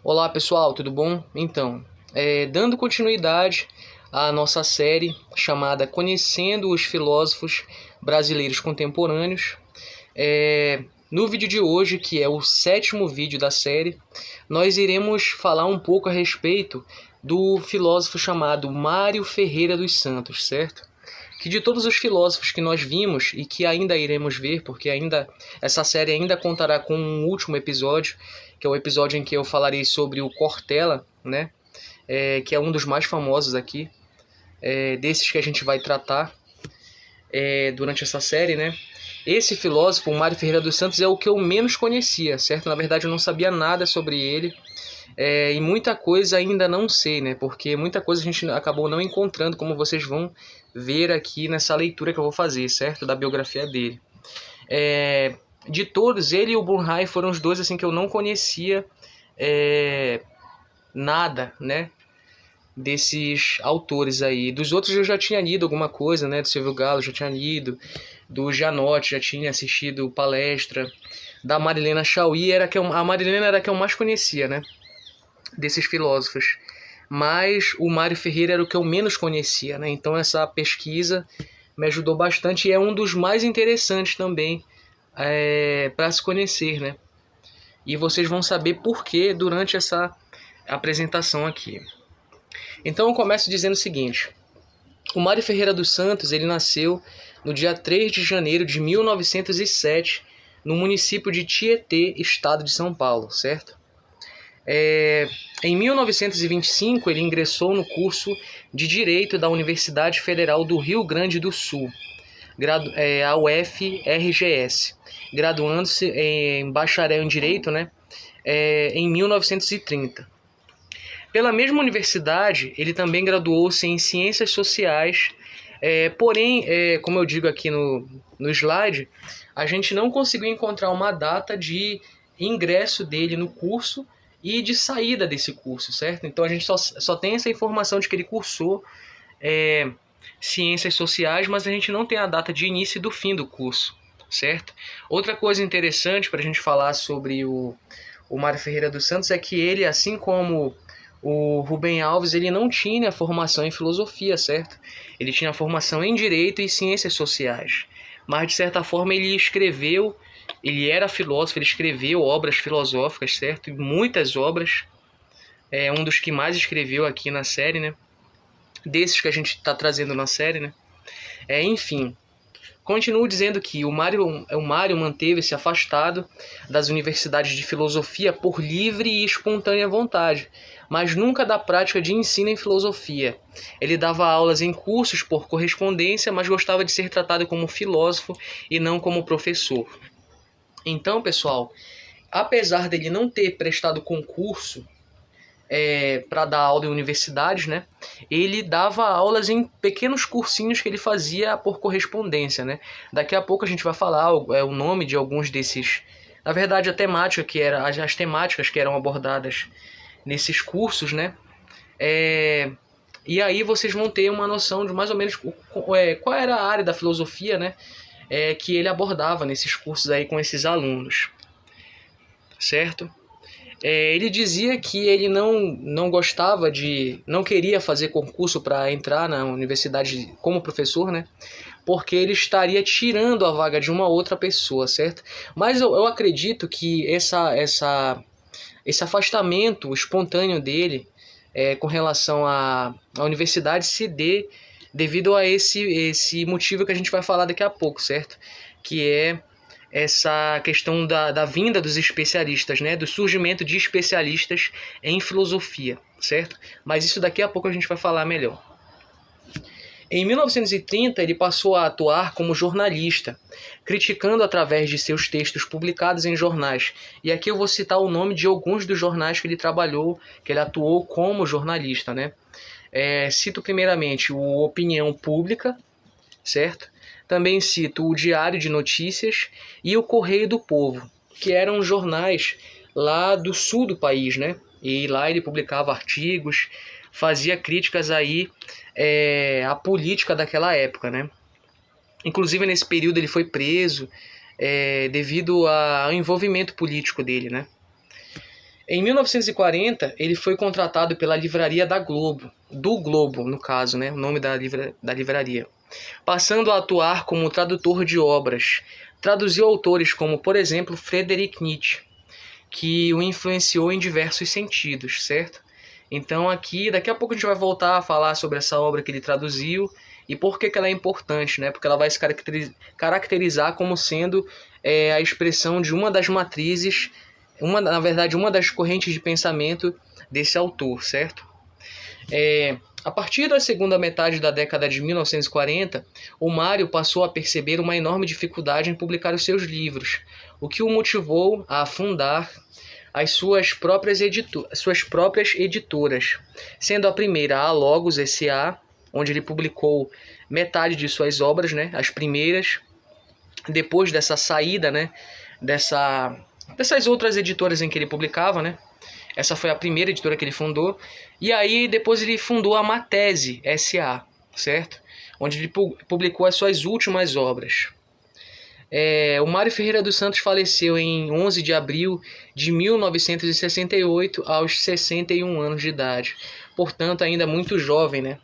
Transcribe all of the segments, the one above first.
Olá pessoal, tudo bom? Então, dando continuidade à nossa série chamada Conhecendo os Filósofos Brasileiros Contemporâneos, no vídeo de hoje, que é o 7º vídeo da série, nós iremos falar um pouco a respeito do filósofo chamado Mário Ferreira dos Santos, certo? Que de todos os filósofos que nós vimos e que ainda iremos ver, porque essa série ainda contará com um último episódio, que é o episódio em que eu falarei sobre o Cortella, né? Que é um dos mais famosos aqui, desses que a gente vai tratar durante essa série, né? Esse filósofo, o Mário Ferreira dos Santos, é o que eu menos conhecia, certo? Na verdade, eu não sabia nada sobre ele. E muita coisa ainda não sei, né? Porque muita coisa a gente acabou não encontrando, como vocês vão ver aqui nessa leitura que eu vou fazer, certo? Da biografia dele. De todos, ele e o Burnham foram os dois assim que eu não conhecia nada, né? Desses autores aí. Dos outros eu já tinha lido alguma coisa, né? Do Silvio Galo já tinha lido. Do Janotti já tinha assistido palestra. Da Marilena Chauí, a Marilena era a que eu mais conhecia, né? Desses filósofos. Mas o Mário Ferreira era o que eu menos conhecia, né? Então essa pesquisa me ajudou bastante e é um dos mais interessantes também para se conhecer, né? E vocês vão saber por que durante essa apresentação aqui. Então eu começo dizendo o seguinte: o Mário Ferreira dos Santos ele nasceu no dia 3 de janeiro de 1907 no município de Tietê, estado de São Paulo, certo? Em 1925 ele ingressou no curso de Direito da Universidade Federal do Rio Grande do Sul, a UFRGS, graduando-se em bacharel em Direito, né, em 1930. Pela mesma universidade, ele também graduou-se em Ciências Sociais, porém, como eu digo aqui no slide, a gente não conseguiu encontrar uma data de ingresso dele no curso e de saída desse curso, certo? Então a gente só tem essa informação de que ele cursou Ciências Sociais, mas a gente não tem a data de início e do fim do curso, certo? Outra coisa interessante para a gente falar sobre o Mário Ferreira dos Santos é que ele, assim como o Rubem Alves, ele não tinha formação em filosofia, certo? Ele tinha formação em Direito e Ciências Sociais, mas de certa forma ele era filósofo, ele escreveu obras filosóficas, certo? E muitas obras, um dos que mais escreveu aqui na série, né? Desses que a gente está trazendo na série, né? Enfim, continuo dizendo que o Mário manteve-se afastado das universidades de filosofia por livre e espontânea vontade, mas nunca da prática de ensino em filosofia. Ele dava aulas em cursos por correspondência, mas gostava de ser tratado como filósofo e não como professor. Então, pessoal, apesar dele não ter prestado concurso para dar aula em universidades, né, ele dava aulas em pequenos cursinhos que ele fazia por correspondência, né. Daqui a pouco a gente vai falar o nome de alguns desses, na verdade a temática as temáticas que eram abordadas nesses cursos, né. E aí vocês vão ter uma noção de mais ou menos qual era a área da filosofia, né, que ele abordava nesses cursos aí com esses alunos, certo? Ele dizia que ele não gostava não queria fazer concurso para entrar na universidade como professor, né? Porque ele estaria tirando a vaga de uma outra pessoa, certo? Mas eu acredito que esse afastamento espontâneo dele com relação à universidade se dê devido a esse motivo que a gente vai falar daqui a pouco, certo? Que é essa questão da vinda dos especialistas, né? Do surgimento de especialistas em filosofia, certo? Mas isso daqui a pouco a gente vai falar melhor. Em 1930, ele passou a atuar como jornalista, criticando através de seus textos publicados em jornais. E aqui eu vou citar o nome de alguns dos jornais que ele atuou como jornalista, né? Cito primeiramente o Opinião Pública, certo? Também cito o Diário de Notícias e o Correio do Povo, que eram jornais lá do sul do país, né? E lá ele publicava artigos, fazia críticas aí à política daquela época, né? Inclusive nesse período ele foi preso devido ao envolvimento político dele, né? Em 1940, ele foi contratado pela Livraria da Globo, do Globo, no caso, né, o nome da livraria, passando a atuar como tradutor de obras. Traduziu autores como, por exemplo, Friedrich Nietzsche, que o influenciou em diversos sentidos, certo? Então aqui, daqui a pouco a gente vai voltar a falar sobre essa obra que ele traduziu e por que ela é importante, né? Porque ela vai se caracterizar como sendo a expressão de uma das matrizes, na verdade, uma das correntes de pensamento desse autor, certo? A partir da segunda metade da década de 1940, o Mário passou a perceber uma enorme dificuldade em publicar os seus livros, o que o motivou a fundar as suas próprias editoras, sendo a primeira a Logos S.A., onde ele publicou metade de suas obras, né, as primeiras. Depois dessa saída, né, dessas outras editoras em que ele publicava, né, essa foi a primeira editora que ele fundou. E aí depois ele fundou a Matese S.A., certo? Onde ele publicou as suas últimas obras. O Mário Ferreira dos Santos faleceu em 11 de abril de 1968, aos 61 anos de idade. Portanto, ainda muito jovem, né?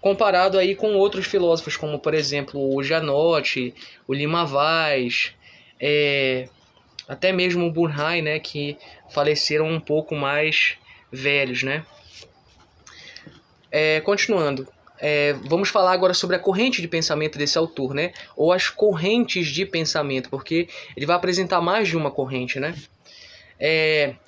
Comparado aí com outros filósofos, como, por exemplo, o Janotti, o Lima Vaz, até mesmo o Burnheim, né? Que faleceram um pouco mais velhos, né? Continuando. Vamos falar agora sobre a corrente de pensamento desse autor, né? Ou as correntes de pensamento, porque ele vai apresentar mais de uma corrente, né?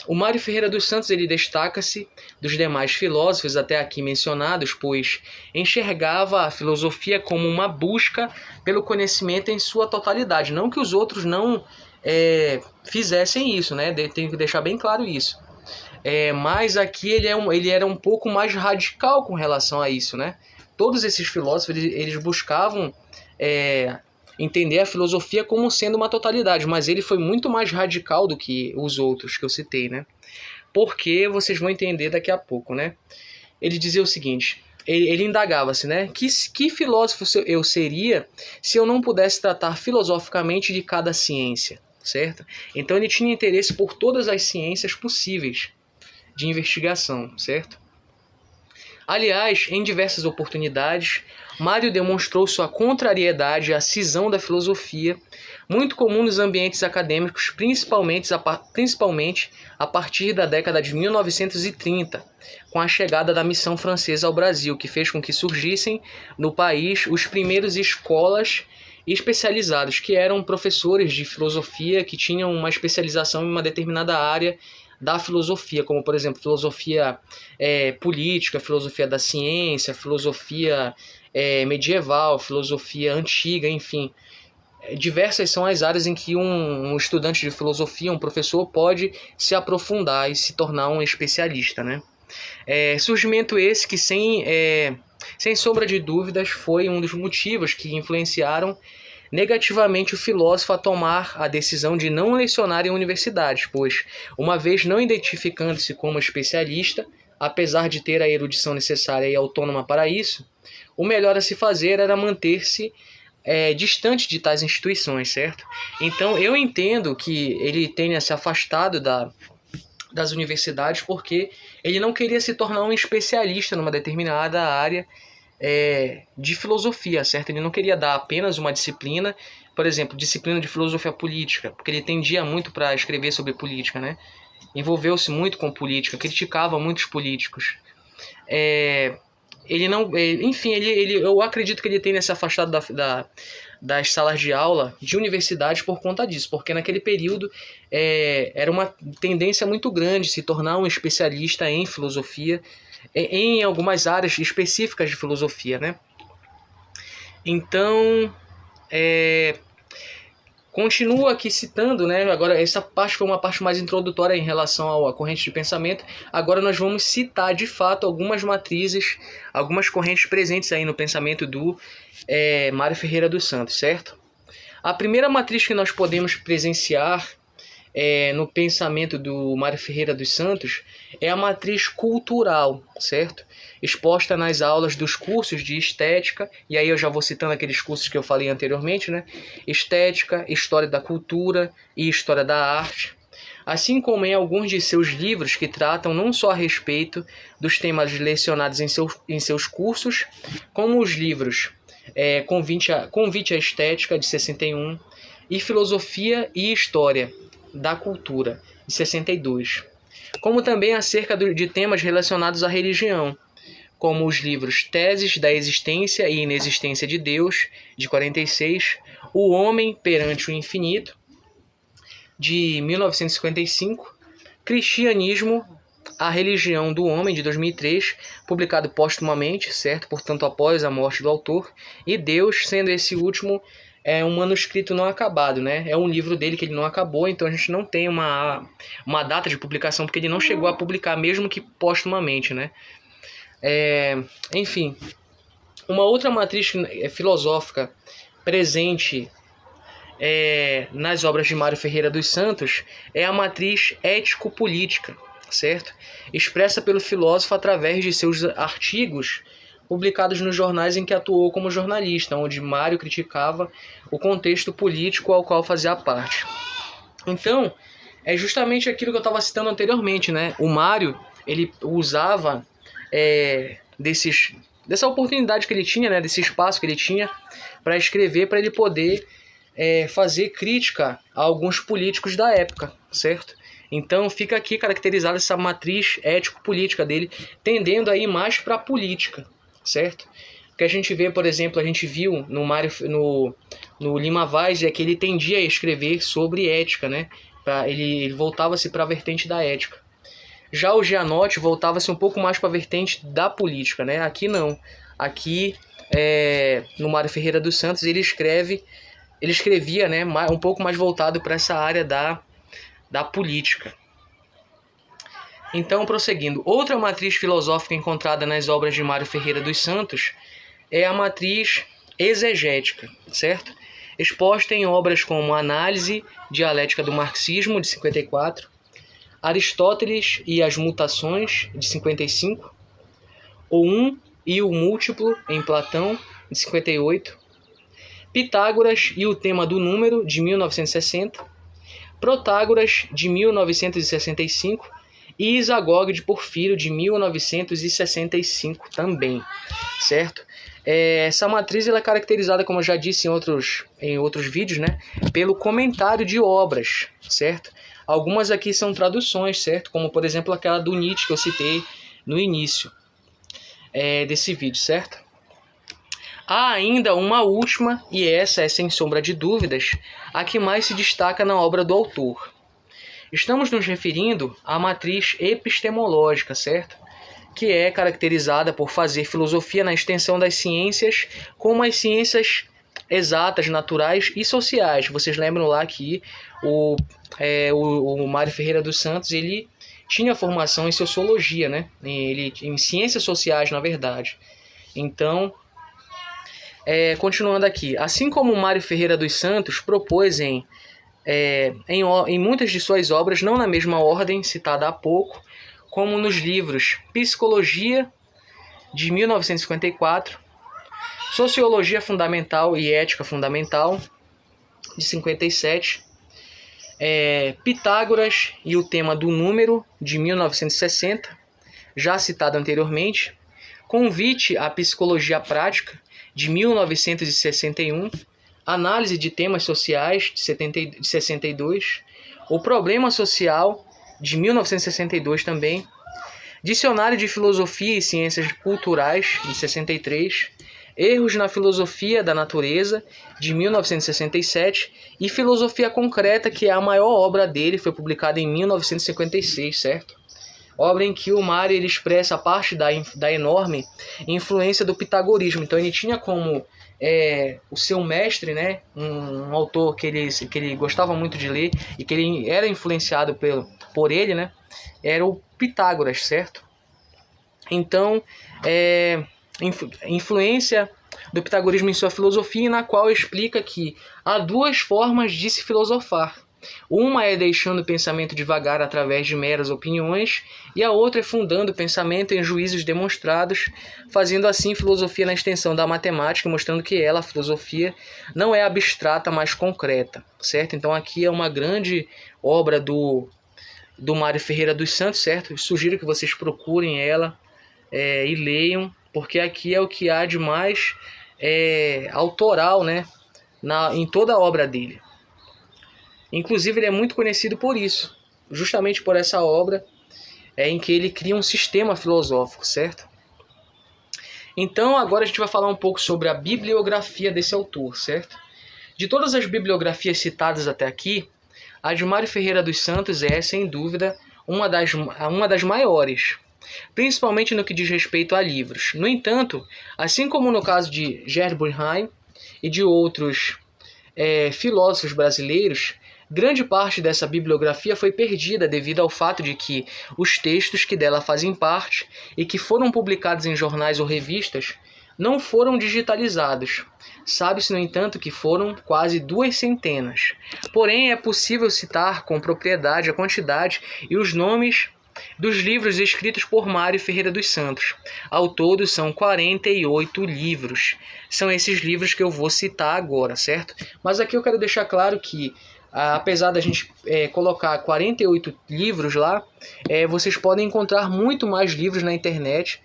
O Mário Ferreira dos Santos ele destaca-se dos demais filósofos até aqui mencionados, pois enxergava a filosofia como uma busca pelo conhecimento em sua totalidade. Não que os outros não fizessem isso, né? Tenho que deixar bem claro isso. Mas aqui ele era um pouco mais radical com relação a isso, né? Todos esses filósofos eles buscavam entender a filosofia como sendo uma totalidade, mas ele foi muito mais radical do que os outros que eu citei, né? Porque vocês vão entender daqui a pouco, né? Ele dizia o seguinte, ele indagava-se, né? Que filósofo eu seria se eu não pudesse tratar filosoficamente de cada ciência, certo? Então ele tinha interesse por todas as ciências possíveis de investigação, certo? Aliás, em diversas oportunidades, Mário demonstrou sua contrariedade à cisão da filosofia, muito comum nos ambientes acadêmicos, principalmente a partir da década de 1930, com a chegada da missão francesa ao Brasil, que fez com que surgissem no país os primeiros escolas especializados, que eram professores de filosofia que tinham uma especialização em uma determinada área da filosofia, como, por exemplo, filosofia política, filosofia da ciência, filosofia medieval, filosofia antiga, enfim. Diversas são as áreas em que um estudante de filosofia, um professor, pode se aprofundar e se tornar um especialista, né? Surgimento esse que, sem sombra de dúvidas, foi um dos motivos que influenciaram negativamente o filósofo a tomar a decisão de não lecionar em universidades, pois, uma vez não identificando-se como especialista, apesar de ter a erudição necessária e autônoma para isso, o melhor a se fazer era manter-se distante de tais instituições, certo? Então, eu entendo que ele tenha se afastado das universidades porque ele não queria se tornar um especialista numa determinada área de filosofia, certo? Ele não queria dar apenas uma disciplina, por exemplo, disciplina de filosofia política, porque ele tendia muito para escrever sobre política, né? Envolveu-se muito com política, criticava muitos políticos. Ele não, enfim, eu acredito que ele tenha se afastado das salas de aula de universidades por conta disso, porque naquele período era uma tendência muito grande se tornar um especialista em filosofia, em algumas áreas específicas de filosofia, né? Então, continuo aqui citando, né? Agora, essa parte foi uma parte mais introdutória em relação à corrente de pensamento. Agora nós vamos citar, de fato, algumas matrizes, algumas correntes presentes aí no pensamento do Mário Ferreira dos Santos, certo? A primeira matriz que nós podemos presenciar no pensamento do Mário Ferreira dos Santos é a matriz cultural, certo? Exposta nas aulas dos cursos de estética, e aí eu já vou citando aqueles cursos que eu falei anteriormente, né? Estética, História da Cultura e História da Arte. assim como em alguns de seus livros que tratam não só a respeito dos temas lecionados em seus cursos, como os livros Convite à Estética, de 61, e Filosofia e História da Cultura, de 62, como também acerca de temas relacionados à religião, como os livros Teses da Existência e Inexistência de Deus, de 46, O Homem perante o Infinito, de 1955, Cristianismo, a Religião do Homem, de 2003, publicado póstumamente, certo? Portanto, após a morte do autor, e Deus, sendo esse último um manuscrito não acabado, né? É um livro dele que ele não acabou, então a gente não tem uma data de publicação, porque ele não chegou a publicar, mesmo que póstumamente, né? Enfim, uma outra matriz filosófica presente nas obras de Mário Ferreira dos Santos é a matriz ético-política, certo? Expressa pelo filósofo através de seus artigos publicados nos jornais em que atuou como jornalista, onde Mário criticava o contexto político ao qual fazia parte. Então, é justamente aquilo que eu estava citando anteriormente, né? O Mário, ele usava dessa oportunidade que ele tinha, né? Desse espaço que ele tinha para escrever, para ele poder fazer crítica a alguns políticos da época, certo? Então fica aqui caracterizada essa matriz ético-política dele, tendendo a ir mais para a política, certo? O que a gente vê, por exemplo, a gente viu no Lima Vaz, é que ele tendia a escrever sobre ética, né? Ele voltava-se para a vertente da ética. Já o Gianotti voltava-se um pouco mais para a vertente da política, né? Aqui não. Aqui, no Mário Ferreira dos Santos, ele escrevia, né, um pouco mais voltado para essa área da política. Então, prosseguindo, outra matriz filosófica encontrada nas obras de Mário Ferreira dos Santos é a matriz exegética, certo? Exposta em obras como Análise Dialética do Marxismo, de 54, Aristóteles e as Mutações, de 55, O Um e o Múltiplo, em Platão, de 58, Pitágoras e o Tema do Número, de 1960, Protágoras, de 1965, e Isagoge de Porfírio, de 1965 também, certo? Essa matriz ela é caracterizada, como eu já disse em outros vídeos, né, pelo comentário de obras, certo? Algumas aqui são traduções, certo? Como, por exemplo, aquela do Nietzsche que eu citei no início desse vídeo, certo? Há ainda uma última, e essa é sem sombra de dúvidas, a que mais se destaca na obra do autor. Estamos nos referindo à matriz epistemológica, certo? Que é caracterizada por fazer filosofia na extensão das ciências, como as ciências exatas, naturais e sociais. Vocês lembram lá que o Mário Ferreira dos Santos, ele tinha formação em sociologia, né? Em ciências sociais, na verdade. Então, continuando aqui, assim como Mário Ferreira dos Santos propôs em muitas de suas obras, não na mesma ordem citada há pouco, como nos livros Psicologia, de 1954, Sociologia Fundamental e Ética Fundamental, de 57, Pitágoras e o Tema do Número, de 1960, já citado anteriormente, Convite à Psicologia Prática, de 1961, Análise de Temas Sociais, de 62, O Problema Social, de 1962 também, Dicionário de Filosofia e Ciências Culturais, de 63, Erros na Filosofia da Natureza, de 1967, e Filosofia Concreta, que é a maior obra dele, foi publicada em 1956, certo? Obra em que o Mário ele expressa a parte da enorme influência do pitagorismo. Então ele tinha como o seu mestre, né, um autor que ele gostava muito de ler e que ele era influenciado por ele, né, era o Pitágoras, certo? Então, influência do pitagorismo em sua filosofia, na qual explica que há duas formas de se filosofar. Uma é deixando o pensamento divagar através de meras opiniões, e a outra é fundando o pensamento em juízos demonstrados, fazendo assim filosofia na extensão da matemática, mostrando que a filosofia, não é abstrata, mas concreta, certo? Então aqui é uma grande obra do do Mário Ferreira dos Santos, certo? Sugiro que vocês procurem ela e leiam, porque aqui é o que há de mais autoral, né, em toda a obra dele. Inclusive ele é muito conhecido por isso, justamente por essa obra em que ele cria um sistema filosófico, certo? Então agora a gente vai falar um pouco sobre a bibliografia desse autor, certo? De todas as bibliografias citadas até aqui, a de Mário Ferreira dos Santos é, sem dúvida, uma das maiores, principalmente no que diz respeito a livros. No entanto, assim como no caso de Gerhard Heine e de outros filósofos brasileiros, grande parte dessa bibliografia foi perdida devido ao fato de que os textos que dela fazem parte e que foram publicados em jornais ou revistas não foram digitalizados. Sabe-se, no entanto, que foram quase 200. Porém, é possível citar com propriedade a quantidade e os nomes dos livros escritos por Mário Ferreira dos Santos. Ao todo, são 48 livros. São esses livros que eu vou citar agora, certo? Mas aqui eu quero deixar claro que, apesar da gente colocar 48 livros lá, vocês podem encontrar muito mais livros na internet.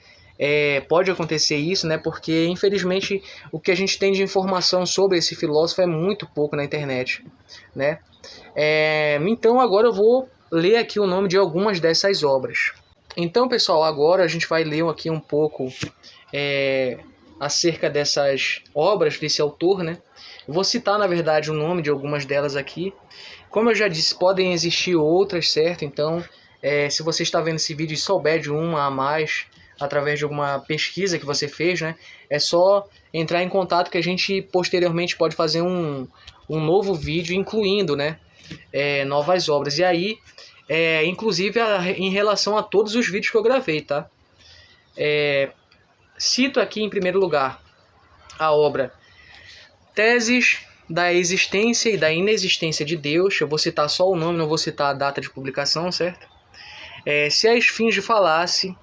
Pode acontecer isso, né? Porque infelizmente o que a gente tem de informação sobre esse filósofo é muito pouco na internet, né? Então agora eu vou ler aqui o nome de algumas dessas obras. Então, pessoal, agora a gente vai ler aqui um pouco acerca dessas obras desse autor, né? Vou citar, na verdade, o nome de algumas delas aqui. Como eu já disse, podem existir outras, certo? Então, se você está vendo esse vídeo e souber de uma a mais, através de alguma pesquisa que você fez, né, é só entrar em contato que a gente posteriormente pode fazer um novo vídeo incluindo, né, novas obras. E aí, inclusive em relação a todos os vídeos que eu gravei, tá? Cito aqui em primeiro lugar a obra Teses da Existência e da Inexistência de Deus. Eu vou citar só o nome, não vou citar a data de publicação, certo? Se a Esfinge Falasse,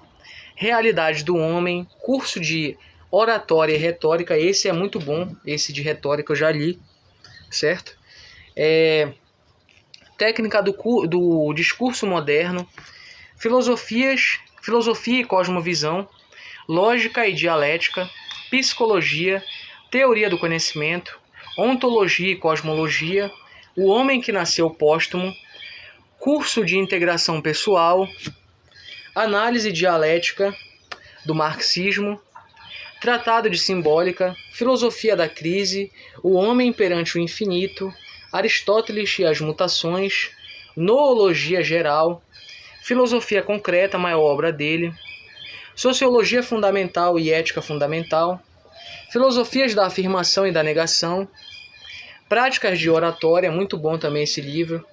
Realidade do Homem, curso de Oratória e Retórica. Esse é muito bom, esse de retórica eu já li, certo? Técnica do Discurso Moderno, Filosofia e Cosmovisão, Lógica e Dialética, Psicologia, Teoria do Conhecimento, Ontologia e Cosmologia, O Homem que Nasceu Póstumo, Curso de Integração Pessoal, Análise Dialética do Marxismo, Tratado de Simbólica, Filosofia da Crise, O Homem perante o Infinito, Aristóteles e as Mutações, Noologia Geral, Filosofia Concreta, maior obra dele, Sociologia Fundamental e Ética Fundamental, Filosofias da Afirmação e da Negação, Práticas de Oratória, muito bom também esse livro,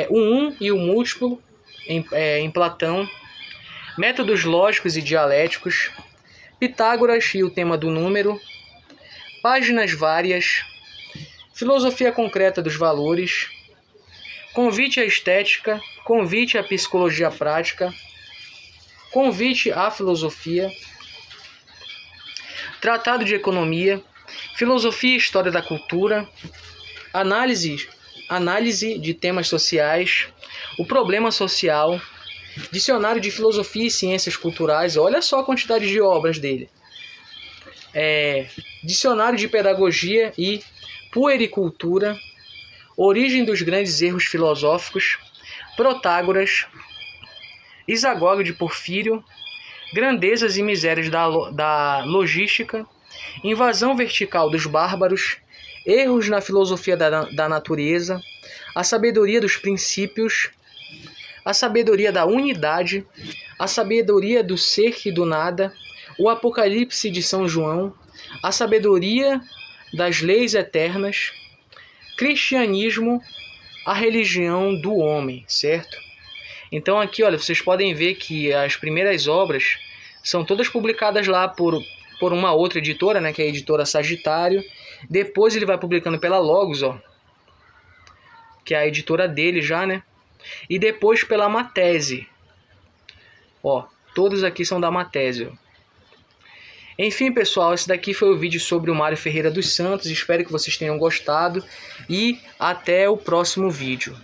O Um e o Múltiplo, em Platão, Métodos Lógicos e Dialéticos, Pitágoras e o Tema do Número, Páginas Várias, Filosofia Concreta dos Valores, Convite à Estética, Convite à Psicologia Prática, Convite à Filosofia, Tratado de Economia, Filosofia e História da Cultura, Análise de Temas Sociais, O Problema Social, Dicionário de Filosofia e Ciências Culturais. Olha só a quantidade de obras dele. Dicionário de Pedagogia e Puericultura, Origem dos Grandes Erros Filosóficos, Protágoras, Isagoge de Porfírio, Grandezas e Misérias da Logística, Invasão Vertical dos Bárbaros, Erros na Filosofia da Natureza, A Sabedoria dos Princípios, A Sabedoria da Unidade, A Sabedoria do Ser e do Nada, O Apocalipse de São João, A Sabedoria das Leis Eternas, Cristianismo, A Religião do Homem, certo? Então aqui, olha, vocês podem ver que as primeiras obras são todas publicadas lá por uma outra editora, né, que é a editora Sagitário. Depois ele vai publicando pela Logos, ó, que é a editora dele já, né? E depois pela Matese. Ó, todos aqui são da Matese, ó. Enfim, pessoal, esse daqui foi o vídeo sobre o Mário Ferreira dos Santos. Espero que vocês tenham gostado e até o próximo vídeo.